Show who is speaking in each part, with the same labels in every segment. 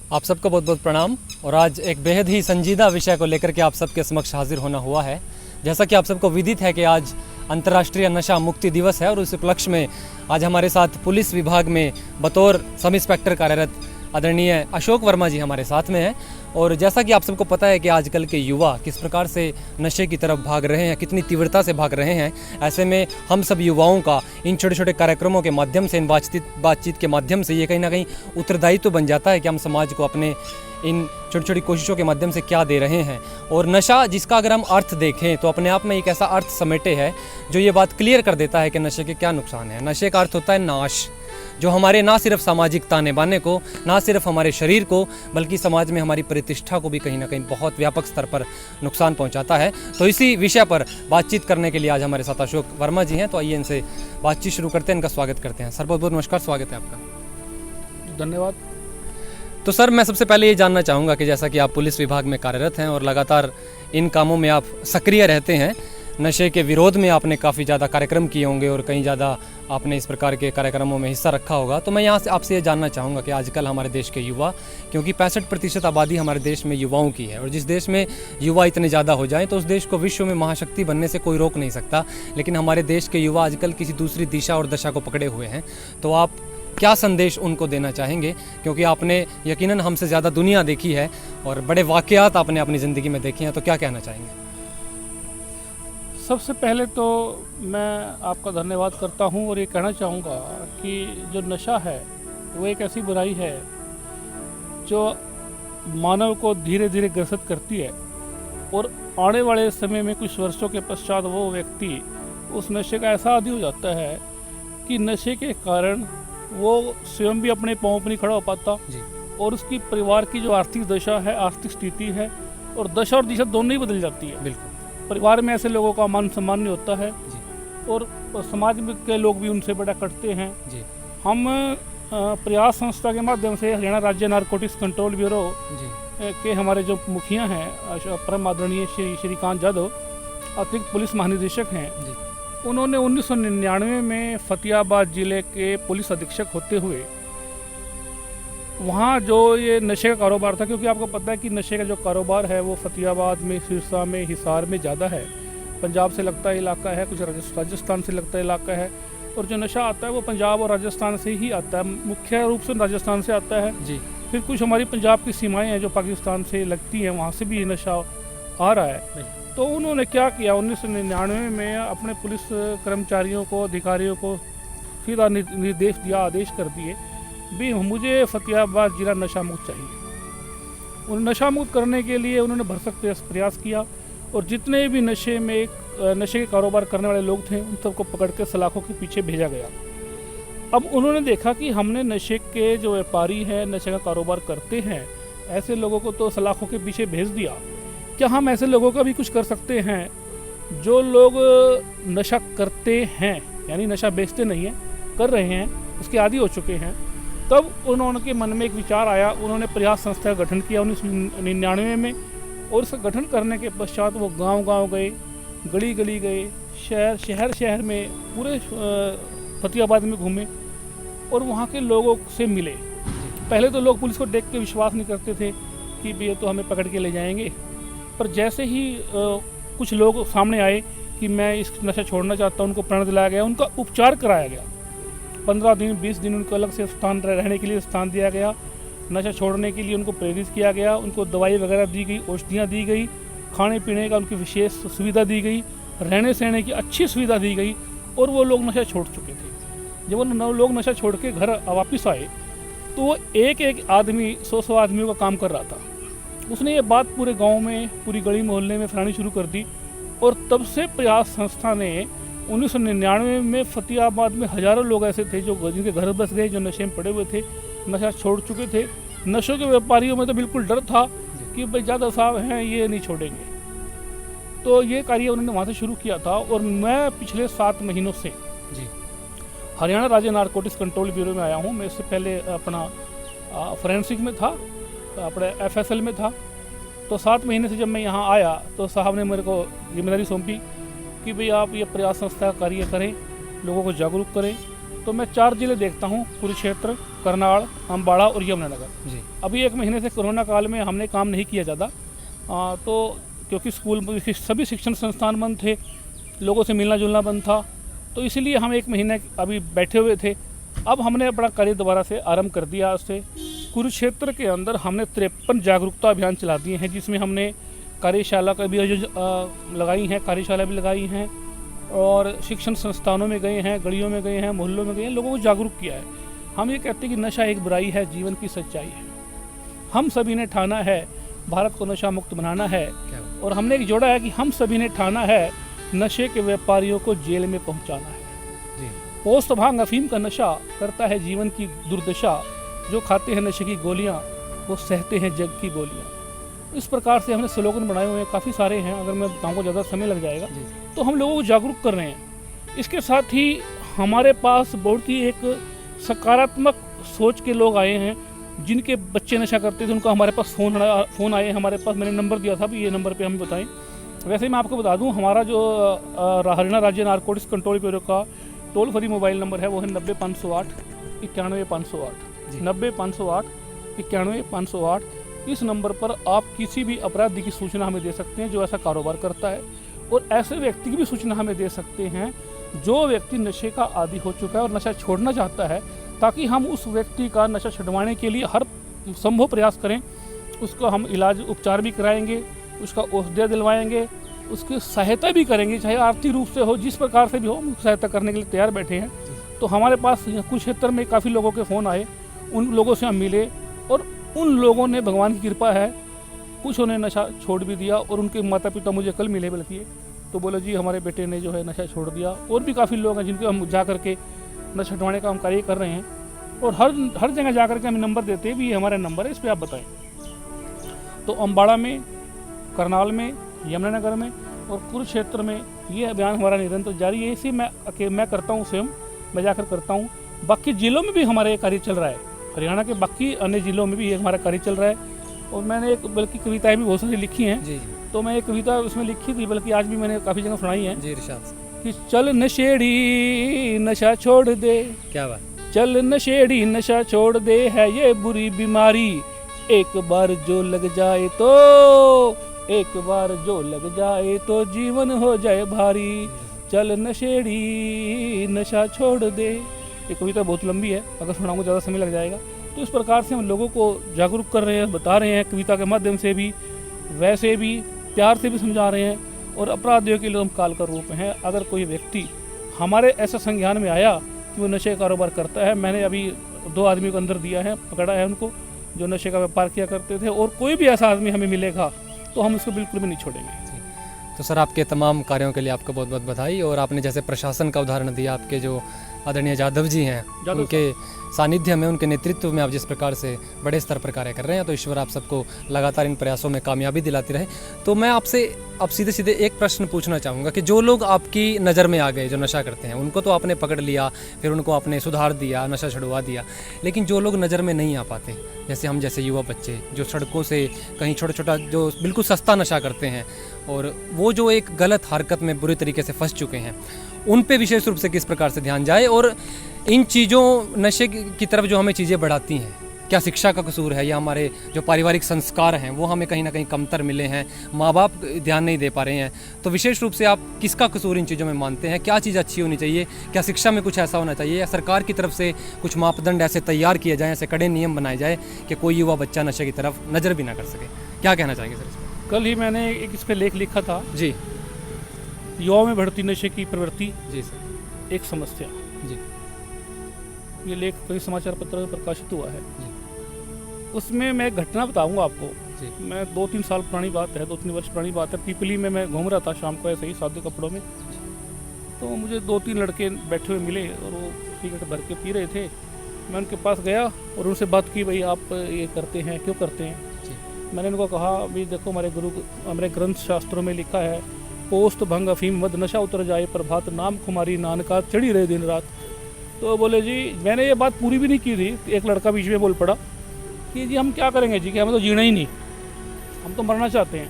Speaker 1: आप सबको बहुत बहुत प्रणाम। और आज एक बेहद ही संजीदा विषय को लेकर के आप सबके समक्ष हाजिर होना हुआ है। जैसा कि आप सबको विदित है कि आज अंतर्राष्ट्रीय नशा मुक्ति दिवस है और उस उपलक्ष्य में आज हमारे साथ पुलिस विभाग में बतौर सब इंस्पेक्टर कार्यरत आदरणीय अशोक वर्मा जी हमारे साथ में हैं। और जैसा कि आप सबको पता है कि आजकल के युवा किस प्रकार से नशे की तरफ भाग रहे हैं, कितनी तीव्रता से भाग रहे हैं, ऐसे में हम सब युवाओं का इन छोटे छोटे कार्यक्रमों के माध्यम से, इन बातचीत के माध्यम से ये कहीं ना कहीं उत्तरदायित्व बन जाता है कि हम समाज को अपने इन छोटी छोटी कोशिशों के माध्यम से क्या दे रहे हैं। और नशा जिसका अगर हम अर्थ देखें तो अपने आप में एक ऐसा अर्थ समेटे है जो ये बात क्लियर कर देता है कि नशे के क्या नुकसान है। नशे का अर्थ होता है नाश, जो हमारे ना सिर्फ सामाजिक ताने बाने को, ना सिर्फ हमारे शरीर को, बल्कि समाज में हमारी प्रतिष्ठा को भी कहीं ना कहीं बहुत व्यापक स्तर पर नुकसान पहुंचाता है। तो इसी विषय पर बातचीत करने के लिए आज हमारे साथ अशोक वर्मा जी हैं। तो आइए इनसे बातचीत शुरू करते हैं, इनका स्वागत करते हैं। सर बहुत बहुत नमस्कार, स्वागत है आपका।
Speaker 2: धन्यवाद।
Speaker 1: तो सर मैं सबसे पहले ये जानना चाहूँगा कि जैसा कि आप पुलिस विभाग में कार्यरत हैं और लगातार इन कामों में आप सक्रिय रहते हैं, नशे के विरोध में आपने काफ़ी ज़्यादा कार्यक्रम किए होंगे और कहीं ज़्यादा आपने इस प्रकार के कार्यक्रमों में हिस्सा रखा होगा। तो मैं यहाँ से आपसे ये जानना चाहूँगा कि आजकल हमारे देश के युवा, क्योंकि 65% आबादी हमारे देश में युवाओं की है, और जिस देश में युवा इतने ज़्यादा हो जाएं तो उस देश को विश्व में महाशक्ति बनने से कोई रोक नहीं सकता। लेकिन हमारे देश के युवा आजकल किसी दूसरी दिशा और दशा को पकड़े हुए हैं। तो आप क्या संदेश उनको देना चाहेंगे, क्योंकि आपने यकीनन हमसे ज़्यादा दुनिया देखी है और बड़े वाक़यात आपने अपनी ज़िंदगी में देखे हैं, तो क्या कहना चाहेंगे?
Speaker 2: सबसे पहले तो मैं आपका धन्यवाद करता हूं और ये कहना चाहूँगा कि जो नशा है वो एक ऐसी बुराई है जो मानव को धीरे धीरे ग्रसित करती है, और आने वाले समय में कुछ वर्षों के पश्चात वो व्यक्ति उस नशे का ऐसा आदी हो जाता है कि नशे के कारण वो स्वयं भी अपने पाँव पर नहीं खड़ा हो पाता
Speaker 1: जी।
Speaker 2: और उसकी परिवार की जो आर्थिक दशा है, आर्थिक स्थिति है, और दशा और दिशा दोनों ही बदल जाती है।
Speaker 1: बिल्कुल।
Speaker 2: परिवार में ऐसे लोगों का मान सम्मान नहीं होता है
Speaker 1: जी।
Speaker 2: और समाज में के लोग भी उनसे बड़ा कटते हैं
Speaker 1: जी।
Speaker 2: हम प्रयास संस्था के माध्यम से हरियाणा राज्य नारकोटिक्स कंट्रोल ब्यूरो
Speaker 1: जी।
Speaker 2: के हमारे जो मुखिया हैं परम आदरणीय श्रीकांत यादव, अतिरिक्त पुलिस महानिदेशक हैं, उन्होंने 1999 में फतेहाबाद जिले के पुलिस अधीक्षक होते हुए वहाँ जो ये नशे का कारोबार था, क्योंकि आपको पता है कि नशे का जो कारोबार है वो फतेहाबाद में, सिरसा में, हिसार में ज़्यादा है। पंजाब से लगता इलाका है, कुछ राजस्थान से लगता इलाका है, और जो नशा आता है वो पंजाब और राजस्थान से ही आता है, मुख्य रूप से राजस्थान से आता है
Speaker 1: जी।
Speaker 2: फिर कुछ हमारी पंजाब की सीमाएं हैं जो पाकिस्तान से लगती हैं, वहाँ से भी नशा आ रहा है। तो उन्होंने क्या किया, 1999 में अपने पुलिस कर्मचारियों को, अधिकारियों को सीधा निर्देश दिया, आदेश कर दिए भी मुझे फतेहाबाद जिला नशा मुक्त चाहिए। उन नशा मुक्त करने के लिए उन्होंने भरसक प्रयास किया और जितने भी नशे के कारोबार करने वाले लोग थे उन सबको पकड़ के सलाखों के पीछे भेजा गया। अब उन्होंने देखा कि हमने नशे के जो व्यापारी हैं, नशे का कारोबार करते हैं, ऐसे लोगों को तो सलाखों के पीछे भेज दिया, क्या हम ऐसे लोगों का भी कुछ कर सकते हैं जो लोग नशा करते हैं, यानी नशा बेचते नहीं हैं, कर रहे हैं, उसके आदी हो चुके हैं। तब उनके मन में एक विचार आया, उन्होंने प्रयास संस्था का गठन किया 1999 में, और उसका गठन करने के पश्चात वो गांव-गांव गए, गली गली गए, शहर में पूरे फतेहाबाद में घूमे और वहाँ के लोगों से मिले। पहले तो लोग पुलिस को देख के विश्वास नहीं करते थे कि भैया तो हमें पकड़ के ले जाएंगे, पर जैसे ही कुछ लोग सामने आए कि मैं इस नशा छोड़ना चाहता हूँ, उनको प्रण दिलाया गया, उनका उपचार कराया गया। 15 दिन 20 दिन उनको अलग से स्थान रहने के लिए स्थान दिया गया, नशा छोड़ने के लिए उनको प्रेरित किया गया, उनको दवाई वगैरह दी गई, औषधियाँ दी गई, खाने पीने का उनकी विशेष सुविधा दी गई, रहने सहने की अच्छी सुविधा दी गई, और वो लोग नशा छोड़ चुके थे। जब वो लोग नशा छोड़ के घर वापस आए तो वो एक आदमी 100 आदमियों का काम कर रहा था। उसने ये बात पूरे गाँव में, पूरी गली मोहल्ले में फैलानी शुरू कर दी, और तब से प्रयास संस्था ने 1999 में फतेहाबाद में हज़ारों लोग ऐसे थे जो जिनके घर बस गए, जो नशे में पड़े हुए थे, नशा छोड़ चुके थे। नशों के व्यापारियों में तो बिल्कुल डर था कि भाई ज़्यादा साहब हैं, ये नहीं छोड़ेंगे। तो ये कार्य उन्होंने वहाँ से शुरू किया था, और मैं पिछले 7 महीनों से
Speaker 1: जी
Speaker 2: हरियाणा राज्य नारकोटिक्स कंट्रोल ब्यूरो में आया हूँ। मैं इससे पहले अपना फोरेंसिक में था, अपने FSL में था। तो 7 महीने से जब मैं यहाँ आया तो साहब ने मेरे को जिम्मेदारी सौंपी कि भाई आप ये प्रयास संस्था का कार्य करें, लोगों को जागरूक करें, तो मैं 4 जिले देखता हूँ, कुरुक्षेत्र, करनाल, अम्बाड़ा और यमुनानगर।
Speaker 1: जी
Speaker 2: अभी 1 महीने से कोरोना काल में हमने काम नहीं किया ज़्यादा, तो क्योंकि स्कूल सभी शिक्षण संस्थान बंद थे, लोगों से मिलना जुलना बंद था, तो इसीलिए हम 1 महीने अभी बैठे हुए थे। अब हमने अपना कार्य दोबारा से आरंभ कर दिया। आज से कुरुक्षेत्र के अंदर हमने 53 जागरूकता अभियान चला दिए हैं, जिसमें हमने कार्यशाला का भी लगाई हैं, कार्यशाला भी लगाई हैं और शिक्षण संस्थानों में गए हैं, गलियों में गए हैं, मोहल्लों में गए हैं, लोगों को जागरूक किया है। हम ये कहते हैं कि नशा एक बुराई है, जीवन की सच्चाई है। हम सभी ने ठाना है भारत को नशा मुक्त बनाना है, और हमने एक जोड़ा है कि हम सभी ने ठाना है नशे के व्यापारियों को जेल में पहुंचाना है। पोस्त भांग अफीम का नशा करता है जीवन की दुर्दशा, जो खाते हैं नशे की गोलियां वो सहते हैं जग की गोलियां। इस प्रकार से हमने स्लोगन बनाए हुए हैं, काफ़ी सारे हैं, अगर मैं बताऊँ ज़्यादा समय लग जाएगा। तो हम लोगों को जागरूक कर रहे हैं। इसके साथ ही हमारे पास बहुत ही एक सकारात्मक सोच के लोग आए हैं, जिनके बच्चे नशा करते थे, उनका हमारे पास फ़ोन आए हमारे पास। मैंने नंबर दिया था भी ये नंबर पे हमें बताएं। वैसे मैं आपको बता दूं, हमारा जो हरियाणा राज्य नारकोटिक्स कंट्रोल ब्यूरो का टोल फ्री मोबाइल नंबर है वो है 90-508 91-508 90-508 91-508। इस नंबर पर आप किसी भी अपराधी की सूचना हमें दे सकते हैं जो ऐसा कारोबार करता है, और ऐसे व्यक्ति की भी सूचना हमें दे सकते हैं जो व्यक्ति नशे का आदी हो चुका है और नशा छोड़ना चाहता है, ताकि हम उस व्यक्ति का नशा छुड़वाने के लिए हर संभव प्रयास करें। उसका हम इलाज उपचार भी कराएंगे, उसका औषधि दिलवाएंगे, उसकी सहायता भी करेंगे, चाहे आर्थिक रूप से हो, जिस प्रकार से भी हो, हम सहायता करने के लिए तैयार बैठे हैं। तो हमारे पास कुछ क्षेत्र में काफ़ी लोगों के फ़ोन आए, उन लोगों से हम मिले, और उन लोगों ने, भगवान की कृपा है, कुछ उन्हें नशा छोड़ भी दिया। और उनके माता पिता मुझे कल मिले बल्कि, तो बोले जी हमारे बेटे ने जो है नशा छोड़ दिया। और भी काफ़ी लोग हैं जिनको हम जा करके नशा छुड़वाने का हम कार्य कर रहे हैं, और हर जगह जा करके हम नंबर देते हैं भी ये हमारा नंबर है, इस पर आप बताएं। तो अम्बाड़ा में, करनाल में, यमुनानगर में और कुरुक्षेत्र में ये अभियान हमारा निरंतर जारी है। इसी मैं करता हूँ, स्वयं मैं जाकर करता हूँ। बाकी जिलों में भी हमारा ये कार्य चल रहा है, हरियाणा के बाकी अन्य जिलों में भी ये हमारा कार्य चल रहा है। और मैंने एक बल्कि कविताएं भी बहुत सारी लिखी हैं।
Speaker 1: जी
Speaker 2: तो मैं एक कविता उसमें लिखी थी, बल्कि आज भी मैंने काफ़ी जगह सुनाई है
Speaker 1: जी इरशाद
Speaker 2: कि चल नशेड़ी नशा छोड़ दे,
Speaker 1: क्या बात,
Speaker 2: चल नशेड़ी नशा छोड़ दे, है ये बुरी बीमारी, एक बार जो लग जाए तो, एक बार जो लग जाए तो जीवन हो जाए भारी, चल नशेड़ी नशा छोड़ दे। ये कविता बहुत लंबी है, अगर सुनाऊंगा ज़्यादा समय लग जाएगा। तो इस प्रकार से हम लोगों को जागरूक कर रहे हैं, बता रहे हैं, कविता के माध्यम से भी, वैसे भी प्यार से भी समझा रहे हैं। और अपराधियों के लिए हम काल का रूप हैं। अगर कोई व्यक्ति हमारे ऐसा संज्ञान में आया कि वो नशे का कारोबार करता है, मैंने अभी 2 आदमी को अंदर दिया है, पकड़ा है उनको, जो नशे का व्यापार किया करते थे, और कोई भी ऐसा आदमी हमें मिलेगा तो हम उसको बिल्कुल भी नहीं छोड़ेंगे।
Speaker 1: तो सर आपके तमाम कार्यों के लिए आपको बहुत बहुत बधाई। और आपने जैसे प्रशासन का उदाहरण दिया, आपके जो आदरणीय जाधव जी हैं, उनके सानिध्य में, उनके नेतृत्व में आप जिस प्रकार से बड़े स्तर पर कार्य कर रहे हैं, तो ईश्वर आप सबको लगातार इन प्रयासों में कामयाबी दिलाती रहे। तो मैं आपसे अब सीधे सीधे एक प्रश्न पूछना चाहूँगा कि जो लोग आपकी नज़र में आ गए, जो नशा करते हैं, उनको तो आपने पकड़ लिया, फिर उनको आपने सुधार दिया, नशा छुड़वा दिया, लेकिन जो लोग नज़र में नहीं आ पाते, जैसे हम जैसे युवा बच्चे जो सड़कों से कहीं छोटा छोटा जो बिल्कुल सस्ता नशा करते हैं, और वो जो एक गलत हरकत में बुरी तरीके से फंस चुके हैं, उन पे विशेष रूप से किस प्रकार से ध्यान जाए, और इन चीज़ों, नशे की तरफ जो हमें चीज़ें बढ़ाती हैं, क्या शिक्षा का कसूर है, या हमारे जो पारिवारिक संस्कार हैं वो हमें कहीं ना कहीं कमतर मिले हैं, माँ बाप ध्यान नहीं दे पा रहे हैं, तो विशेष रूप से आप किसका कसूर इन चीज़ों में मानते हैं? क्या चीज़ अच्छी होनी चाहिए? क्या शिक्षा में कुछ ऐसा होना चाहिए, या सरकार की तरफ से कुछ मापदंड ऐसे तैयार किए जाएँ, ऐसे कड़े नियम बनाए जाए कि कोई युवा बच्चा नशे की तरफ नज़र भी ना कर सके? क्या कहना चाहेंगे सर इसमें?
Speaker 2: कल ही मैंने एक इस पर लेख लिखा था
Speaker 1: जी,
Speaker 2: युवाओं में बढ़ती नशे की प्रवृत्ति
Speaker 1: जी सर,
Speaker 2: एक समस्या।
Speaker 1: जी
Speaker 2: ये लेख कई समाचार पत्रों में प्रकाशित हुआ है।
Speaker 1: जी।
Speaker 2: उसमें मैं एक घटना बताऊंगा आपको।
Speaker 1: जी।
Speaker 2: मैं 2-3 साल पुरानी बात है, 2-3 वर्ष पुरानी बात है। पीपली में मैं घूम रहा था शाम को ऐसे ही सादे कपड़ों में, तो मुझे 2-3 लड़के बैठे हुए मिले और वो सिगरेट भर के पी रहे थे। मैं उनके पास गया और उनसे बात की, भाई आप ये करते हैं, क्यों करते हैं? मैंने उनको कहा, भाई देखो हमारे ग्रंथ शास्त्रों में लिखा है, पोस्त भंग अफीम मद नशा उतर जाए प्रभात, नाम खुमारी नानका चढ़ी रहे दिन रात। तो बोले जी, मैंने ये बात पूरी भी नहीं की थी, एक लड़का बीच में बोल पड़ा कि जी हम क्या करेंगे जी, कि हमें तो जीना ही नहीं, हम तो मरना चाहते हैं।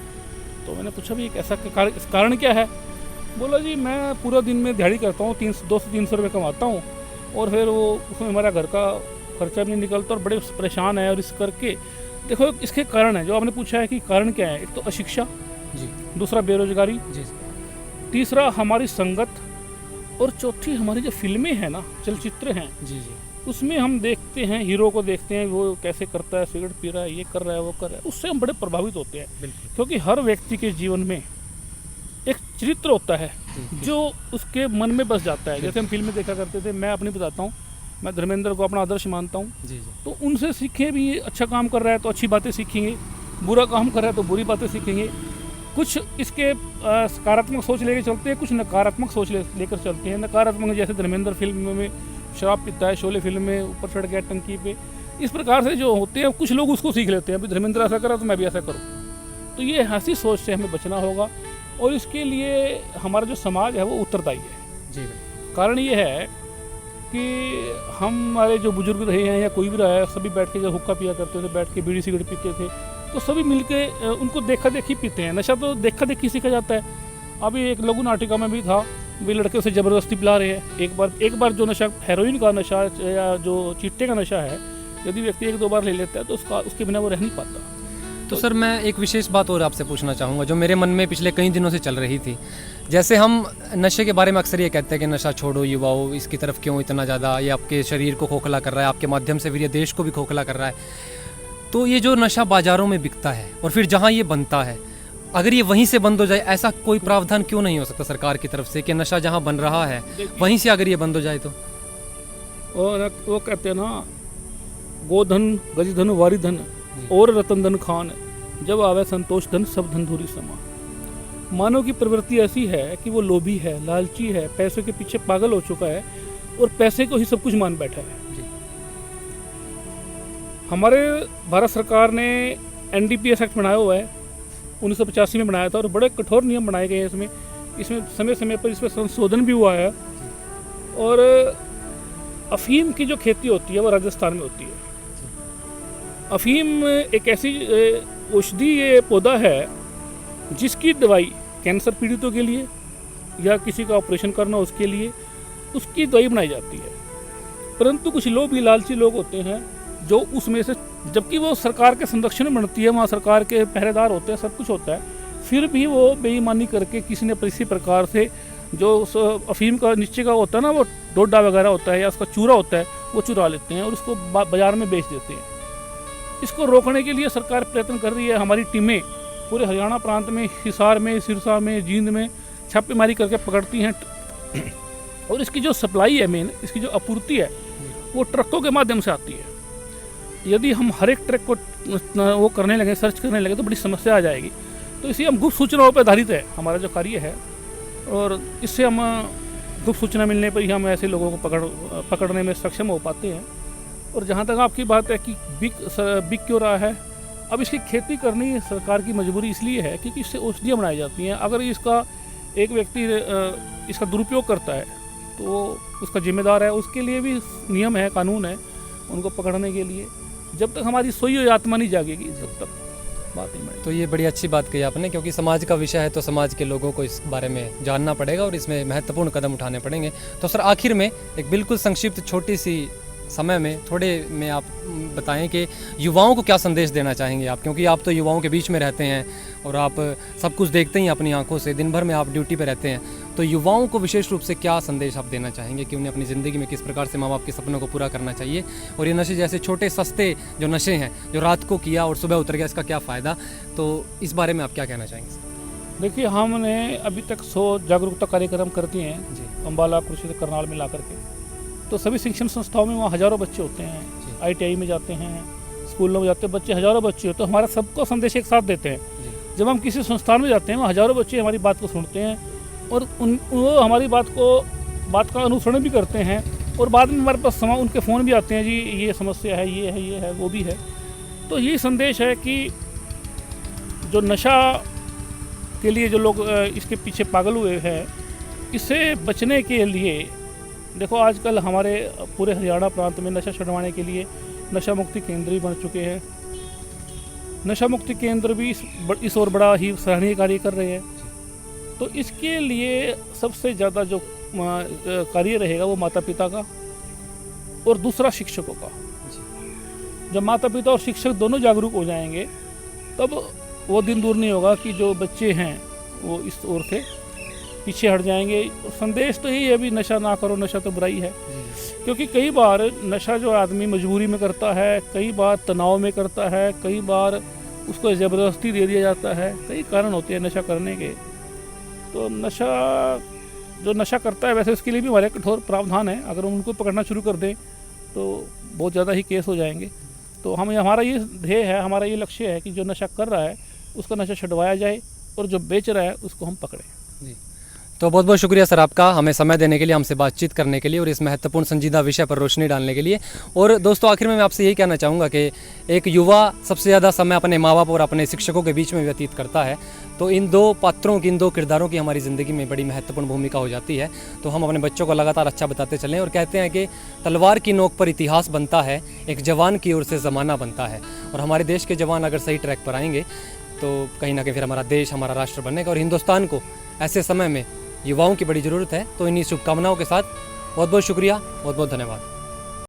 Speaker 2: तो मैंने पूछा भी एक ऐसा कारण क्या है? बोला जी मैं पूरा दिन में दिहाड़ी करता हूँ, 200-300 रुपये कमाता हूँ, और फिर वो उसमें हमारा घर का खर्चा भी नहीं निकलता और बड़े परेशान है। और इस करके देखो इसके कारण है, जो आपने पूछा है कि कारण क्या है, एक तो अशिक्षा
Speaker 1: जी
Speaker 2: दूसरा बेरोजगारी,
Speaker 1: जी
Speaker 2: तीसरा हमारी संगत, और चौथी हमारी जो फिल्में हैं ना, चलचित्र हैं,
Speaker 1: जी जी
Speaker 2: उसमें हम देखते हैं, हीरो को देखते हैं वो कैसे करता है, सिगरेट पी रहा है, ये कर रहा है, वो कर रहा है, उससे हम बड़े प्रभावित होते हैं।
Speaker 1: बिल्कुल।
Speaker 2: क्योंकि हर व्यक्ति के जीवन में एक चरित्र होता है जो उसके मन में बस जाता है। जैसे हम फिल्में देखा करते थे, मैं अपनी बताता हूँ, मैं धर्मेंद्र को अपना आदर्श मानता हूँ।
Speaker 1: जी जी
Speaker 2: तो उनसे सीखें भी, अच्छा काम कर रहा है तो अच्छी बातें सीखेंगे, बुरा काम कर रहा है तो बुरी बातें सीखेंगे। कुछ इसके सकारात्मक सोच लेकर चलते हैं, कुछ नकारात्मक सोच लेकर चलते हैं। नकारात्मक जैसे धर्मेंद्र फिल्म में शराब पीता है, शोले फिल्म में ऊपर चढ़ गया टंकी पे, इस प्रकार से जो होते हैं कुछ लोग उसको सीख लेते हैं, अभी धर्मेंद्र ऐसा करा तो मैं भी ऐसा करूँ। तो ये ऐसी सोच से हमें बचना होगा और इसके लिए हमारा जो समाज है वो उत्तरदायी है।
Speaker 1: जी
Speaker 2: कारण ये है कि हमारे जो बुजुर्ग रहे हैं या कोई भी रहा है, सभी बैठ के जब हुक्का पिया करते थे, बैठ के बीड़ी सिगरेट पीते थे, तो सभी मिलके उनको देखा देखी पीते हैं। नशा तो देखा देखी सीखा जाता है। अभी एक लघु नाटिका में भी था, वे लड़के उसे ज़बरदस्ती पिला रहे हैं। एक बार जो नशा हेरोइन का नशा या जो चिट्टे का नशा है, यदि व्यक्ति एक दो बार ले लेता है तो उसके बिना वो रह नहीं पाता।
Speaker 1: तो सर मैं एक विशेष बात और आपसे पूछना चाहूँगा जो मेरे मन में पिछले कई दिनों से चल रही थी। जैसे हम नशे के बारे में अक्सर ये कहते हैं कि नशा छोड़ो युवाओं, इसकी तरफ क्यों इतना ज़्यादा, ये आपके शरीर को खोखला कर रहा है, आपके माध्यम से फिर ये देश को भी खोखला कर रहा है। तो ये जो नशा बाज़ारों में बिकता है और फिर जहाँ ये बनता है, अगर ये वहीं से बंद हो जाए, ऐसा कोई प्रावधान क्यों नहीं हो सकता सरकार की तरफ से कि नशा जहाँ बन रहा है वहीं से अगर ये बंद हो जाए तो?
Speaker 2: और वो कहते हैं ना, गोधन गजधन वारी धन और रतन धन खान, जब आवे संतोष धन सब धन धूरी समा। मानव की प्रवृत्ति ऐसी है कि वो लोभी है, लालची है, पैसे के पीछे पागल हो चुका है और पैसे को ही सब कुछ मान बैठा है। हमारे भारत सरकार ने NDPS एक्ट बनाया हुआ है, 1985 में बनाया था और बड़े कठोर नियम बनाए गए हैं इसमें समय समय पर इसमें संशोधन भी हुआ है। और अफीम की जो खेती होती है वो राजस्थान में होती है। अफीम एक ऐसी औषधीय पौधा है जिसकी दवाई कैंसर पीड़ितों के लिए या किसी का ऑपरेशन करना उसके लिए उसकी दवाई बनाई जाती है। परंतु कुछ लोग भी लालची लोग होते हैं जो उसमें से, जबकि वो सरकार के संरक्षण में बनती है, वहाँ सरकार के पहरेदार होते हैं, सब कुछ होता है, फिर भी वो बेईमानी करके किसी ने किसी प्रकार से जो अफीम का नीचे का होता है ना, वो डोडा वगैरह होता है या उसका चूरा होता है, वो चुरा लेते हैं और उसको बाजार में बेच देते हैं। इसको रोकने के लिए सरकार प्रयत्न कर रही है। हमारी टीमें पूरे हरियाणा प्रांत में, हिसार में, सिरसा में, जींद में छापेमारी करके पकड़ती हैं। और इसकी जो सप्लाई है, मेन इसकी जो आपूर्ति है, वो ट्रकों के माध्यम से आती है। यदि हम हर एक ट्रक को वो करने लगे, सर्च करने लगे, तो बड़ी समस्या आ जाएगी। तो इसी हम गुप्त सूचनाओं पर आधारित है हमारा जो कार्य है, और इससे हम गुप्त सूचना मिलने पर ही हम ऐसे लोगों को पकड़ने में सक्षम हो पाते हैं। और जहाँ तक आपकी बात है कि बिक क्यों रहा है, अब इसकी खेती करनी सरकार की मजबूरी इसलिए है क्योंकि इससे औषधियाँ बनाई जाती हैं। अगर इसका एक व्यक्ति इसका दुरुपयोग करता है तो उसका जिम्मेदार है, उसके लिए भी नियम है, कानून है उनको पकड़ने के लिए। जब तक हमारी सोई हुई आत्मा नहीं जागेगी तब तक बात नहीं बनेगी।
Speaker 1: तो ये बड़ी अच्छी बात कही आपने, क्योंकि समाज का विषय है तो समाज के लोगों को इस बारे में जानना पड़ेगा और इसमें महत्वपूर्ण कदम उठाने पड़ेंगे। तो सर आखिर में एक बिल्कुल संक्षिप्त छोटी सी समय में थोड़े में आप बताएं कि युवाओं को क्या संदेश देना चाहेंगे आप, क्योंकि आप तो युवाओं के बीच में रहते हैं और आप सब कुछ देखते ही अपनी आंखों से, दिन भर में आप ड्यूटी पे रहते हैं। तो युवाओं को विशेष रूप से क्या संदेश आप देना चाहेंगे कि उन्हें अपनी ज़िंदगी में किस प्रकार से माँ बाप के सपनों को पूरा करना चाहिए, और ये नशे जैसे छोटे सस्ते जो नशे हैं जो रात को किया और सुबह उतर गया, इसका क्या फ़ायदा, तो इस बारे में आप क्या कहना चाहेंगे?
Speaker 2: देखिए, हमने अभी तक 100 जागरूकता कार्यक्रम कर दिए हैं
Speaker 1: जी,
Speaker 2: अम्बाला, कुरुक्षेत्र, करनाल में ला करके। तो सभी शिक्षण संस्थाओं में वहाँ हज़ारों बच्चे होते हैं, ITI में जाते हैं, स्कूलों में जाते हैं बच्चे, हज़ारों बच्चे होते हैं। हमारा सबको संदेश एक साथ देते हैं। जब हम किसी संस्थान में जाते हैं वहाँ हज़ारों बच्चे हमारी बात को सुनते हैं और वो हमारी बात का अनुसरण भी करते हैं। और बाद में हमारे पास उनके फ़ोन भी आते हैं, जी ये समस्या है, ये है, ये है, वो भी है। तो यही संदेश है कि जो नशा के लिए जो लोग इसके पीछे पागल हुए हैं, इससे बचने के लिए देखो आजकल हमारे पूरे हरियाणा प्रांत में नशा छुड़वाने के लिए नशा मुक्ति केंद्र भी बन चुके हैं। नशा मुक्ति केंद्र भी इस और बड़ा ही सराहनीय कार्य कर रहे हैं। तो इसके लिए सबसे ज़्यादा जो कार्य रहेगा वो माता पिता का और दूसरा शिक्षकों का। जब माता पिता और शिक्षक दोनों जागरूक हो जाएंगे तब वो दिन दूर नहीं होगा कि जो बच्चे हैं वो इस ओर से पीछे हट जाएंगे। और संदेश तो यही है, अभी नशा ना करो, नशा तो बुराई है। क्योंकि कई बार नशा जो आदमी मजबूरी में करता है, कई बार तनाव में करता है, कई बार उसको ज़बरदस्ती दे दिया जाता है, कई कारण होते हैं नशा करने के। तो जो नशा करता है वैसे उसके लिए भी हमारे कठोर प्रावधान है। अगर हम उनको पकड़ना शुरू कर दें तो बहुत ज़्यादा ही केस हो जाएंगे। तो हमारा ये ध्येय है, हमारा ये लक्ष्य है कि जो नशा कर रहा है उसका नशा छुड़वाया जाए और जो बेच रहा है उसको हम पकड़ें।
Speaker 1: जी, तो बहुत बहुत शुक्रिया सर आपका, हमें समय देने के लिए, हमसे बातचीत करने के लिए और इस महत्वपूर्ण संजीदा विषय पर रोशनी डालने के लिए। और दोस्तों आखिर में मैं आपसे यही कहना चाहूँगा कि एक युवा सबसे ज़्यादा समय अपने माँ बाप और अपने शिक्षकों के बीच में व्यतीत करता है। तो इन दो पात्रों की, इन दो किरदारों की हमारी ज़िंदगी में बड़ी महत्वपूर्ण भूमिका हो जाती है। तो हम अपने बच्चों को लगातार अच्छा बताते चलें और कहते हैं कि तलवार की नोक पर इतिहास बनता है, एक जवान की ओर से ज़माना बनता है। और हमारे देश के जवान अगर सही ट्रैक पर आएंगे तो कहीं ना कहीं फिर हमारा देश, हमारा राष्ट्र बनेगा। और हिंदुस्तान को ऐसे समय में युवाओं की बड़ी ज़रूरत है। तो इन्हीं शुभकामनाओं के साथ बहुत बहुत शुक्रिया, बहुत बहुत धन्यवाद।